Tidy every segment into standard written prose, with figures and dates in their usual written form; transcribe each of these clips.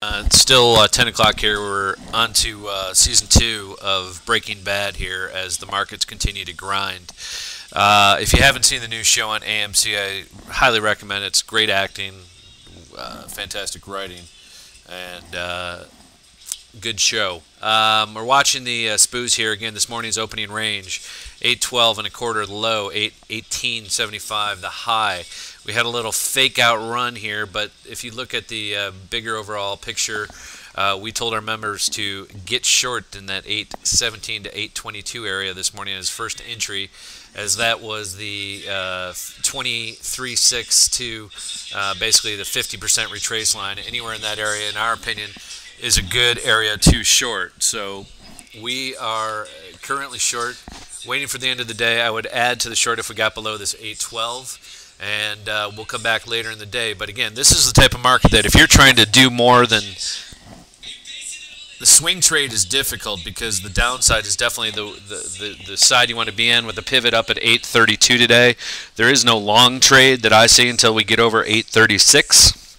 It's still 10 o'clock here. We're on to season 2 of Breaking Bad here as the markets continue to grind. If you haven't seen the new show on AMC, I highly recommend it. It's great acting, fantastic writing, and good show. We're watching the Spoos here again. This morning's opening range 812 and a quarter the low, 818.75 the high. We had a little fake out run here, but if you look at the bigger overall picture, we told our members to get short in that 817 to 822 area this morning as first entry, as that was the 23.6 to basically the 50% retrace line. Anywhere in that area, in our opinion, is a good area to short. So we are currently short, waiting for the end of the day. I would add to the short if we got below this 812. And we'll come back later in the day. But again, this is the type of market that if you're trying to do more than the swing trade is difficult, because the downside is definitely the side you want to be in, with the pivot up at 832 today. There is no long trade that I see until we get over 836.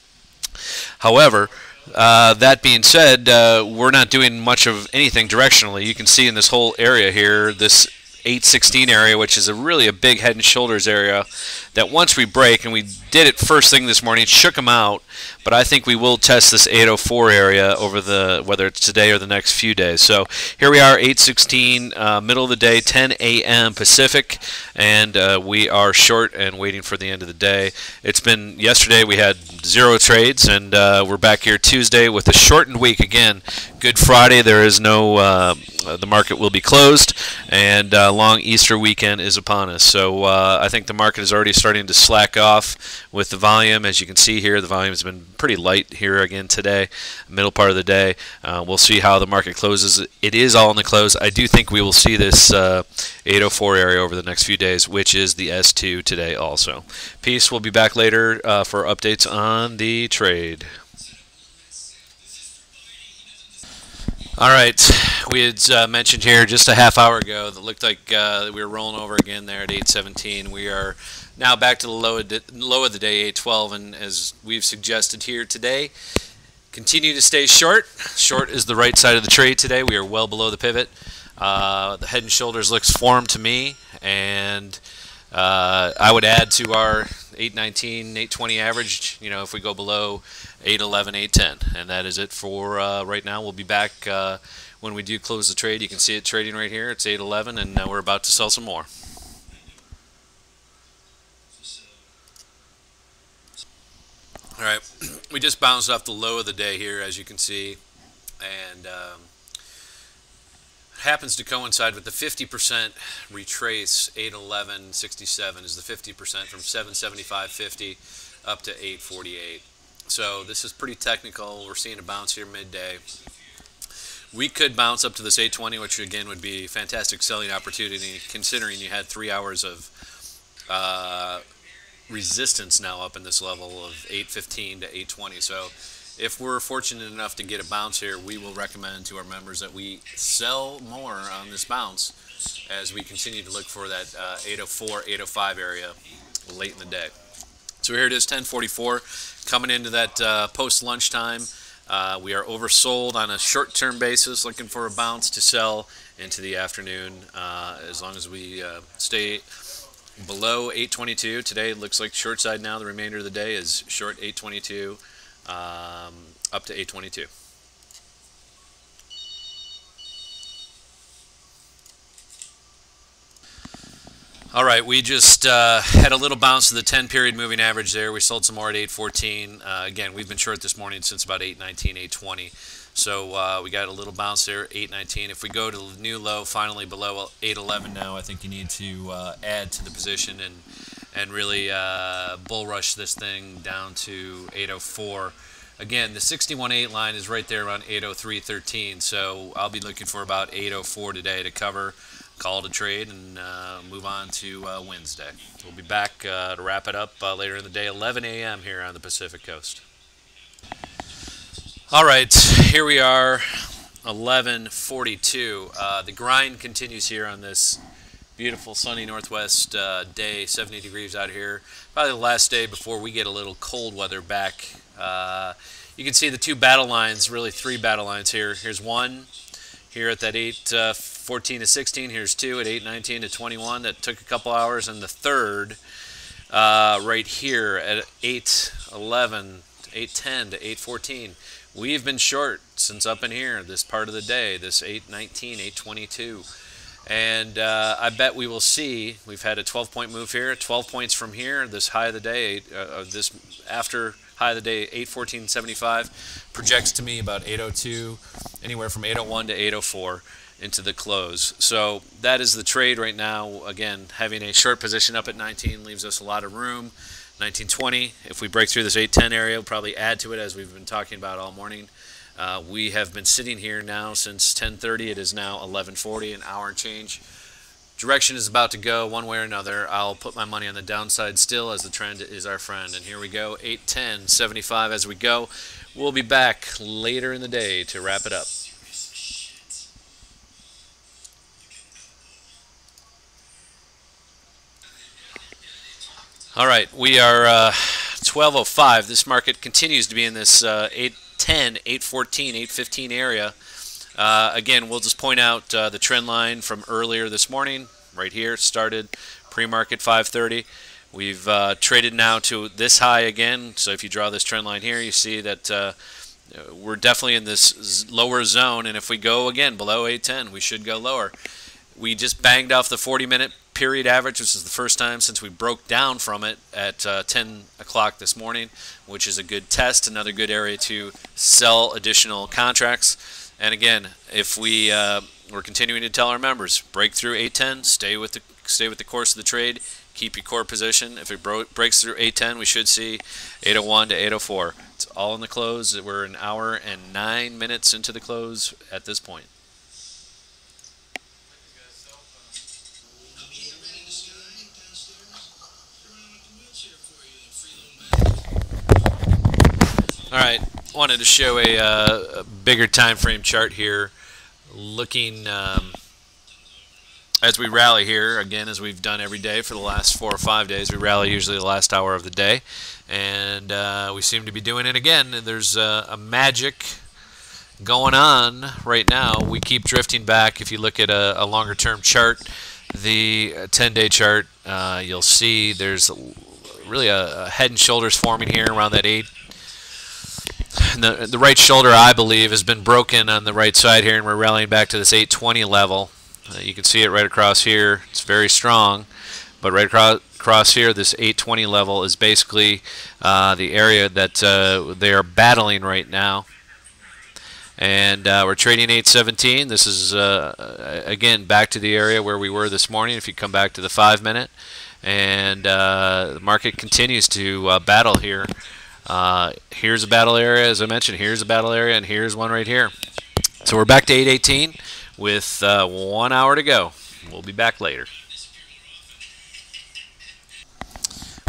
However, that being said, we're not doing much of anything directionally. You can see in this whole area here, this 816 area, which is really a big head and shoulders area, that once we break, and we did it first thing this morning, shook them out, but I think we will test this 804 area over whether it's today or the next few days. So here we are, 816, middle of the day, 10 a.m. Pacific, and we are short and waiting for the end of the day. It's been, yesterday we had 0 trades, and we're back here Tuesday with a shortened week again. Good Friday, there is no, the market will be closed, and long Easter weekend is upon us. So I think the market is already starting to slack off with the volume. As you can see here, the volume has been pretty light here again today, middle part of the day. We'll see how the market closes. It is all in the close. I do think we will see this 804 area over the next few days, which is the S2 today also. Peace. We'll be back later for updates on the trade. All right, we had mentioned here just a half hour ago that looked like we were rolling over again there at 817. We are now back to the low of the day, 812, and as we've suggested here today, continue to stay short. Short is the right side of the trade today. We are well below the pivot. The head and shoulders looks formed to me, and I would add to our 819, 820 average, you know, if we go below 811, 810. And that is it for right now. We'll be back when we do close the trade. You can see it trading right here. It's 811, and we're about to sell some more. All right, we just bounced off the low of the day here, as you can see, and happens to coincide with the 50% retrace. 811.67 is the 50% from 775.50 up to 848. So this is pretty technical. We're seeing a bounce here midday. We could bounce up to this 820, which again would be a fantastic selling opportunity, considering you had 3 hours of resistance now up in this level of 815 to 820. So if we're fortunate enough to get a bounce here, we will recommend to our members that we sell more on this bounce as we continue to look for that 804, 805 area late in the day. So here it is, 1044, coming into that post-lunch time. We are oversold on a short-term basis, looking for a bounce to sell into the afternoon. As long as we stay below 822. Today it looks like short side now. The remainder of the day is short 822 up to 822. All right, we just had a little bounce to the 10-period moving average there. We sold some more at 814. Again, we've been short this morning since about 819, 820. So we got a little bounce there, 819. If we go to the new low, finally below 811 now, I think you need to add to the position and really bull rush this thing down to 804. Again, the 61.8 line is right there around 803.13, so I'll be looking for about 804 today to cover, call it a trade, and move on to Wednesday. We'll be back to wrap it up later in the day, 11 a.m. here on the Pacific Coast. All right, here we are, 11:42. The grind continues here on this beautiful sunny northwest day, 70 degrees out here. Probably the last day before we get a little cold weather back you can see the two battle lines, really three battle lines here. Here's one here at that 8:14 to 16. Here's two at 8:19 to 21. That took a couple hours, and the third right here at 8:11, 8:10 to 8:14. We've been short since up in here this part of the day, this 8:19, 8:22. And I bet we will see, we've had a 12-point move here, 12 points from here, this high of the day, this after high of the day, 8:14.75, projects to me about 8:02, anywhere from 8:01 to 8:04 into the close. So that is the trade right now. Again, having a short position up at 19 leaves us a lot of room. 1920, if we break through this 810 area, we'll probably add to it, as we've been talking about all morning. We have been sitting here now since 10:30. It is now 11:40, an hour and change. Direction is about to go one way or another. I'll put my money on the downside still, as the trend is our friend. And here we go, 8:10.75 as we go. We'll be back later in the day to wrap it up. All right, we are 12:05. This market continues to be in this 8:10, 8:14, 8:15 area. Again, we'll just point out the trend line from earlier this morning. Right here, it started pre-market 5:30. We've traded now to this high again. So if you draw this trend line here, you see that we're definitely in this lower zone. And if we go again below 8:10, we should go lower. We just banged off the 40-minute period average, which is the first time since we broke down from it at 10 o'clock this morning, which is a good test, another good area to sell additional contracts. And again, if we're continuing to tell our members, break through 810, stay with the course of the trade, keep your core position. If it breaks through 810, we should see 801 to 804. It's all in the close. We're an hour and 9 minutes into the close at this point. All right, wanted to show a bigger time frame chart here, looking as we rally here, again, as we've done every day for the last 4 or 5 days. We rally usually the last hour of the day, and we seem to be doing it again. There's a magic going on right now. We keep drifting back. If you look at a longer term chart, the 10-day chart, you'll see there's really a head and shoulders forming here around that 8. The right shoulder, I believe, has been broken on the right side here, and we're rallying back to this 820 level. You can see it right across here. It's very strong, but right across here, this 820 level is basically the area that they are battling right now. And we're trading 817. This is, again, back to the area where we were this morning, if you come back to the 5-minute. And the market continues to battle here. Here's a battle area, as I mentioned. Here's a battle area, and here's one right here. So we're back to 818 with 1 hour to go. We'll be back later.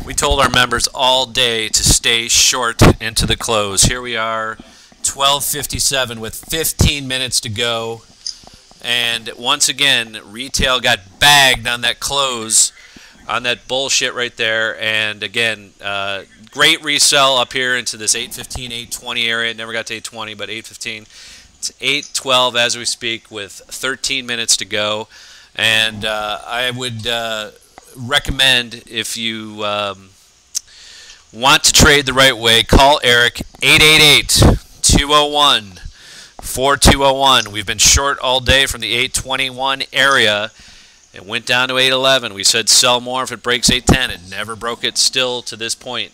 We told our members all day to stay short into the close. Here we are, 12:57 with 15 minutes to go. And once again, retail got bagged on that close, on that bullshit right there. And again, great resell up here into this 815, 820 area. It never got to 820, but 815. It's 812 as we speak with 13 minutes to go. And I would recommend, if you want to trade the right way, call Eric, 888-201-4201. We've been short all day from the 821 area. It went down to 811. We said sell more if it breaks 810. It never broke it still to this point.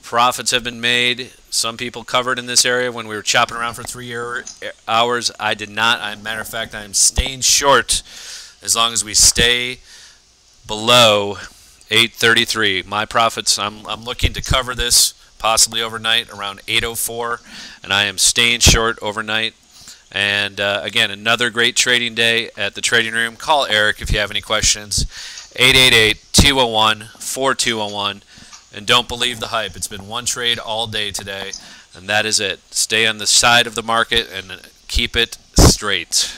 Profits have been made. Some people covered in this area when we were chopping around for 3 hours. I did not. As a matter of fact, I'm staying short as long as we stay below 833. My profits, I'm looking to cover this possibly overnight around 804, and I am staying short overnight. And again, another great trading day at the trading room. Call Eric if you have any questions. 888-201-4201. And don't believe the hype. It's been one trade all day today, and that is it. Stay on the side of the market and keep it straight.